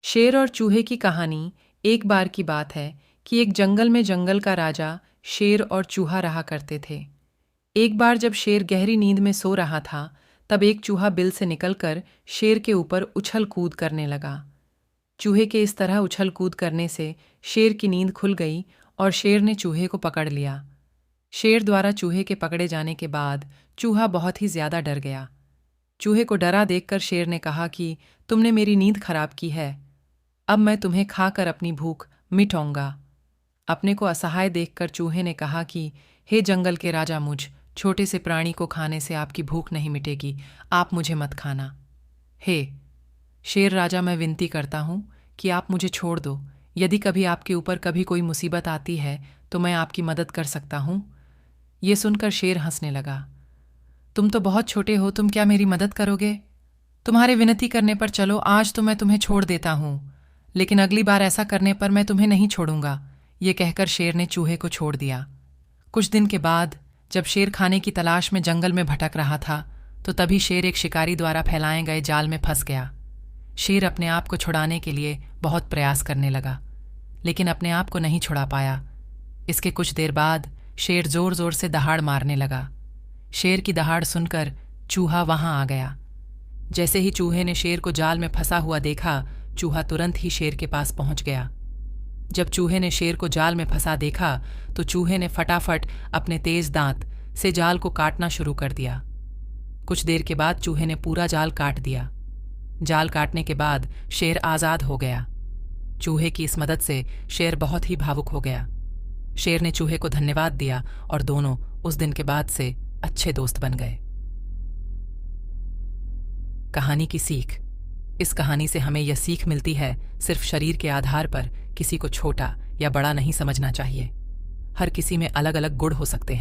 शेर और चूहे की कहानी। एक बार की बात है कि एक जंगल में जंगल का राजा, शेर और चूहा रहा करते थे। एक बार जब शेर गहरी नींद में सो रहा था, तब एक चूहा बिल से निकलकर शेर के ऊपर उछल कूद करने लगा। चूहे के इस तरह उछल कूद करने से शेर की नींद खुल गई और शेर ने चूहे को पकड़ लिया। शेर द्वारा चूहे के पकड़े जाने के बाद चूहा बहुत ही ज्यादा डर गया। चूहे को डरा देखकर शेर ने कहा कि तुमने मेरी नींद खराब की है, अब मैं तुम्हें खाकर अपनी भूख मिटाऊंगा। अपने को असहाय देखकर चूहे ने कहा कि हे जंगल के राजा, मुझ छोटे से प्राणी को खाने से आपकी भूख नहीं मिटेगी, आप मुझे मत खाना। हे शेर राजा, मैं विनती करता हूँ कि आप मुझे छोड़ दो। यदि कभी आपके ऊपर कभी कोई मुसीबत आती है तो मैं आपकी मदद कर सकता हूँ। ये सुनकर शेर हंसने लगा। तुम तो बहुत छोटे हो, तुम क्या मेरी मदद करोगे? तुम्हारे विनती करने पर चलो, आज तो मैं तुम्हें छोड़ देता हूँ, लेकिन अगली बार ऐसा करने पर मैं तुम्हें नहीं छोड़ूंगा। ये कहकर शेर ने चूहे को छोड़ दिया। कुछ दिन के बाद जब शेर खाने की तलाश में जंगल में भटक रहा था, तो तभी शेर एक शिकारी द्वारा फैलाए गए जाल में फंस गया। शेर अपने आप को छुड़ाने के लिए बहुत प्रयास करने लगा, लेकिन अपने आप को नहीं छुड़ा पाया। इसके कुछ देर बाद शेर जोर जोर से दहाड़ मारने लगा। शेर की दहाड़ सुनकर चूहा वहां आ गया। जैसे ही चूहे ने शेर को जाल में फंसा हुआ देखा, चूहा तुरंत ही शेर के पास पहुंच गया। जब चूहे ने शेर को जाल में फंसा देखा, तो चूहे ने फटाफट अपने तेज दांत से जाल को काटना शुरू कर दिया। कुछ देर के बाद चूहे ने पूरा जाल काट दिया। जाल काटने के बाद शेर आजाद हो गया। चूहे की इस मदद से शेर बहुत ही भावुक हो गया। शेर ने चूहे को धन्यवाद दिया और दोनों उस दिन के बाद से अच्छे दोस्त बन गए। कहानी की सीख। इस कहानी से हमें यह सीख मिलती है, सिर्फ शरीर के आधार पर किसी को छोटा या बड़ा नहीं समझना चाहिए। हर किसी में अलग अलग गुण हो सकते हैं।